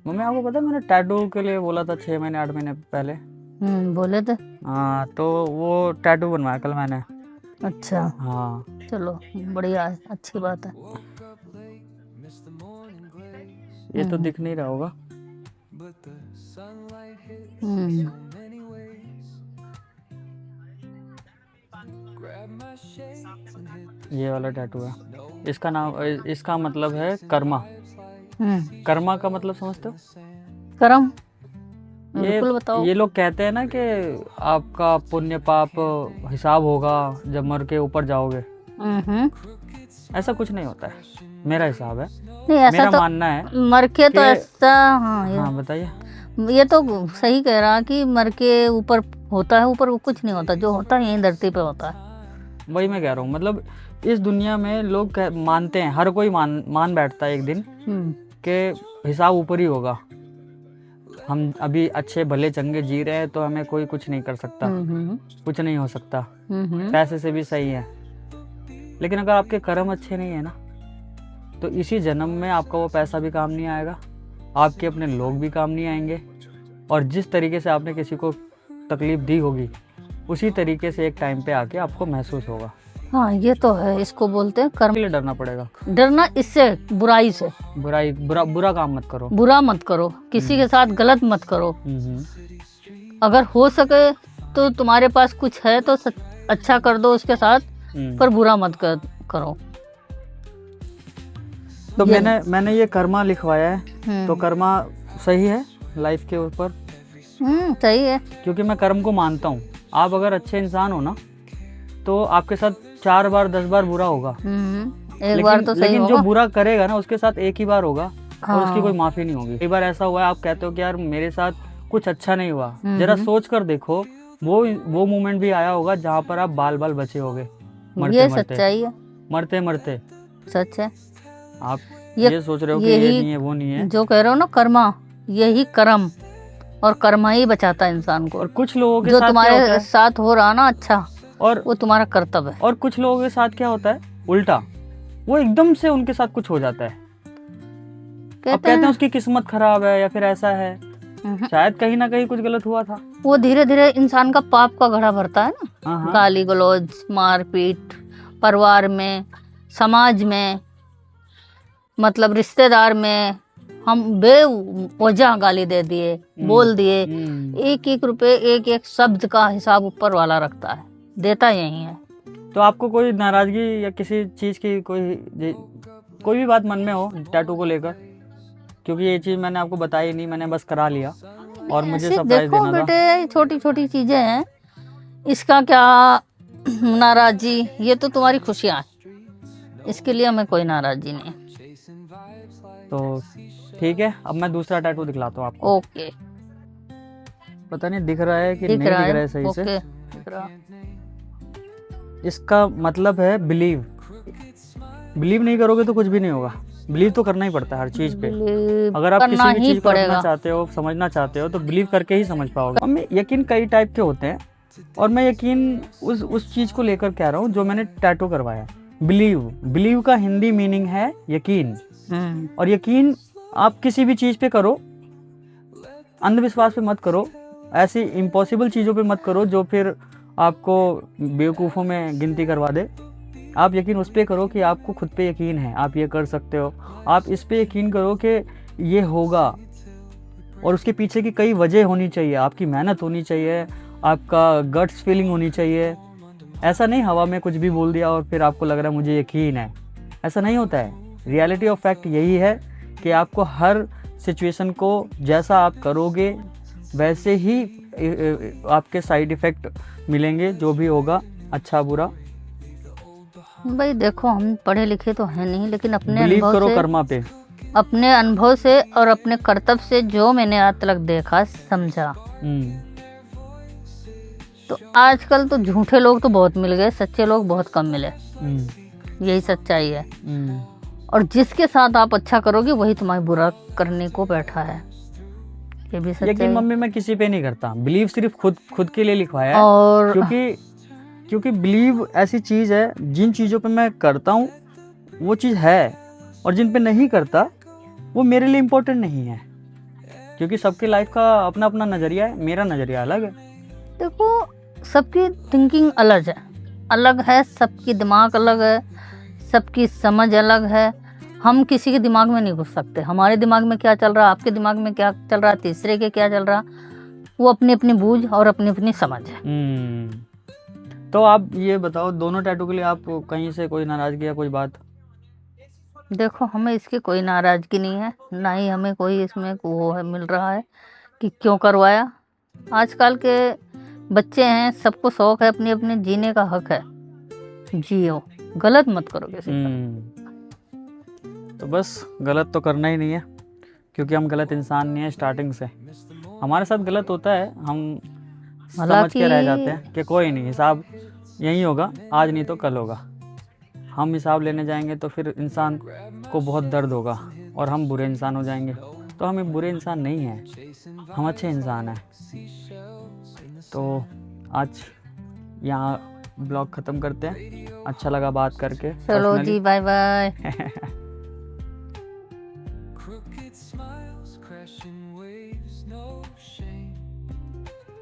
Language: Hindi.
मम्मी आपको पता है मैंने टैटू के लिए बोला था 6 महीने 8 महीने पहले। बोले थे। हाँ तो वो टैटू बनवाया कल मैंने। अच्छा हाँ चलो बढ़िया है, अच्छी बात है। ये तो दिख नहीं रहा होगा। हम्म ये वाला टैटू है। इसका नाम इसका मतलब है कर्मा। हम्म कर्मा का मतलब समझते हो? करम, ये बिल्कुल बताओ। ये लोग कहते हैं ना कि आपका पुण्य पाप हिसाब होगा जब मर के ऊपर जाओगे। हम्म ऐसा कुछ नहीं होता है, मेरा हिसाब है, नहीं ऐसा मेरा तो मानना है मर के तो कि ऐसा, हाँ हाँ बताइए। ये तो सही कह रहा कि मर के ऊपर होता है, ऊपर कुछ नहीं होता, जो होता है यहीं धरती पे होता है। वही मैं कह रहा हूँ, मतलब इस दुनिया में लोग मानते हैं, हर कोई मान बैठता है एक दिन कि हिसाब ऊपर ही होगा। हम अभी अच्छे भले चंगे जी रहे हैं तो हमें कोई कुछ नहीं कर सकता, कुछ नहीं हो सकता, पैसे से भी सही है। लेकिन अगर आपके कर्म अच्छे नहीं है ना तो इसी जन्म में आपका वो पैसा भी काम नहीं आएगा, आपके अपने लोग भी काम नहीं आएंगे, और जिस तरीके से आपने किसी को तकलीफ दी होगी उसी तरीके से एक टाइम पे आके आपको महसूस होगा। हाँ ये तो है, इसको बोलते हैं कर्म। के लिए डरना पड़ेगा, डरना इससे, बुराई से। बुरा काम मत करो, बुरा मत करो, किसी के साथ गलत मत करो। अगर हो सके तो तुम्हारे पास कुछ है तो अच्छा कर दो उसके साथ, पर बुरा मत करो। तो मैंने ये कर्मा लिखवाया है। तो कर्मा सही है लाइफ के ऊपर। सही है, क्योंकि मैं कर्म को मानता हूँ। आप अगर अच्छे इंसान हो ना तो आपके साथ 4 बार 10 बार बुरा होगा, एक बार तो सही लेकिन होगा। जो बुरा करेगा ना उसके साथ एक ही बार होगा, हाँ। और उसकी कोई माफी नहीं होगी। कई बार ऐसा हुआ है, आप कहते हो कि यार मेरे साथ कुछ अच्छा नहीं हुआ, जरा सोच कर देखो, वो मोमेंट भी आया होगा जहाँ पर आप बाल बाल बचे होगे ये सच्चाई है, मरते मरते। सच है। आप ये सोच रहे हो कि ये नहीं है वो नहीं है। जो कह रहे हो ना कर्मा, यही कर्म, और कर्मा ही बचाता है इंसान को। और कुछ लोगों के जो साथ तुम्हारे साथ हो रहा ना अच्छा, और वो तुम्हारा कर्तव्य है। और कुछ लोगों के साथ क्या होता है उल्टा, वो एकदम से उनके साथ कुछ हो जाता है। कहते हैं उसकी किस्मत खराब है या फिर ऐसा है, शायद कहीं ना कहीं कुछ गलत हुआ था। वो धीरे धीरे इंसान का पाप का घड़ा भरता है ना। गाली गलौज, मारपीट, परिवार में, समाज में, मतलब रिश्तेदार में, हम बेवजह गाली दे दिए, बोल दिए। एक एक रुपए, एक एक शब्द का हिसाब ऊपर वाला रखता है, देता यही है। तो आपको कोई नाराजगी या किसी चीज की कोई भी बात मन में हो टैटू को लेकर? क्योंकि ये चीज मैंने आपको बताई नहीं, मैंने बस करा लिया और मुझे सरप्राइज देना था। बेटे छोटी छोटी चीजें हैं, इसका क्या नाराजगी, ये तो तुम्हारी खुशियां हैं, इसके लिए हमें कोई नाराजगी नहीं। तो ठीक है, अब मैं दूसरा टैटू दिखलाता हूँ आपको। ओके। पता नहीं दिख रहा है कि नहीं दिख रहा है सही से। इसका मतलब है बिलीव। बिलीव नहीं करोगे तो कुछ भी नहीं होगा। बिलीव तो करना ही पड़ता है हर चीज पे। अगर आप किसी भी चीज को रखना चाहते हो, समझना चाहते हो, तो बिलीव करके ही समझ पाओगे। मैं यकीन कई टाइप के होते हैं, और मैं यकीन उस चीज को लेकर कह रहा हूँ जो मैंने टैटू करवाया। बिलीव का हिंदी मीनिंग है यकीन। और यकीन आप किसी भी चीज पे करो, अंधविश्वास पे मत करो, ऐसी इम्पॉसिबल चीजों पे मत करो जो फिर आपको बेवकूफ़ों में गिनती करवा दे। आप यकीन उस पर करो कि आपको खुद पे यकीन है, आप ये कर सकते हो। आप इस पे यकीन करो कि ये होगा, और उसके पीछे की कई वजह होनी चाहिए, आपकी मेहनत होनी चाहिए, आपका गट्स फीलिंग होनी चाहिए। ऐसा नहीं हवा में कुछ भी बोल दिया और फिर आपको लग रहा है मुझे यकीन है, ऐसा नहीं होता है। रियलिटी ऑफ फैक्ट यही है कि आपको हर सिचुएशन को जैसा आप करोगे वैसे ही आपके साइड इफ़ेक्ट मिलेंगे, जो भी होगा अच्छा बुरा। भाई देखो, हम पढ़े लिखे तो हैं नहीं, लेकिन अपने अनुभव करो कर्मा पे, अपने अनुभव से और अपने कर्तव्य से जो मैंने आज तक देखा समझा। तो आजकल तो झूठे लोग तो बहुत मिल गए, सच्चे लोग बहुत कम मिले। यही सच्चाई है। और जिसके साथ आप अच्छा करोगे वही तुम्हारी बुरा करने को बैठा है, ये भी सच्चाई। लेकिन मम्मी मैं किसी पे नहीं करता बिलीव, सिर्फ खुद के लिए लिखवाया है। और क्योंकि बिलीव ऐसी चीज है, जिन चीजों पे मैं करता हूँ वो चीज है, और जिन पे नहीं करता वो मेरे लिए इम्पोर्टेंट नहीं है। क्योंकि सबकी लाइफ का अपना अपना नज़रिया है, मेरा नज़रिया अलग है। देखो सबकी थिंकिंग अलग है, सबकी दिमाग अलग है, सबकी समझ अलग है। हम किसी के दिमाग में नहीं घुस सकते। हमारे दिमाग में क्या चल रहा, आपके दिमाग में क्या चल रहा, तीसरे के क्या चल रहा, वो अपनी अपनी बूझ और अपनी अपनी समझ है। तो आप ये बताओ, दोनों टैटू के लिए आप कहीं से कोई नाराज़गी या कोई बात? देखो हमें इसकी कोई नाराज़गी नहीं है, ना ही हमें कोई इसमें वो है मिल रहा है कि क्यों करवाया। आजकल के बच्चे हैं, सबको शौक है, अपने अपने जीने का हक है, जियो, गलत मत करो किसी का। तो बस गलत तो करना ही नहीं है, क्योंकि हम गलत इंसान नहीं है स्टार्टिंग से। हमारे साथ गलत होता है, हम समझ के रह जाते हैं कि कोई नहीं, हिसाब यही होगा, आज नहीं तो कल होगा। हम हिसाब लेने जाएंगे तो फिर इंसान को बहुत दर्द होगा और हम बुरे इंसान हो जाएंगे। तो हम एक बुरे इंसान नहीं हैं, हम अच्छे इंसान हैं। तो आज यहाँ ब्लॉग ख़त्म करते हैं। अच्छा लगा बात करके। चलो जी, bye bye. Crooked smiles, crashing waves, no shame.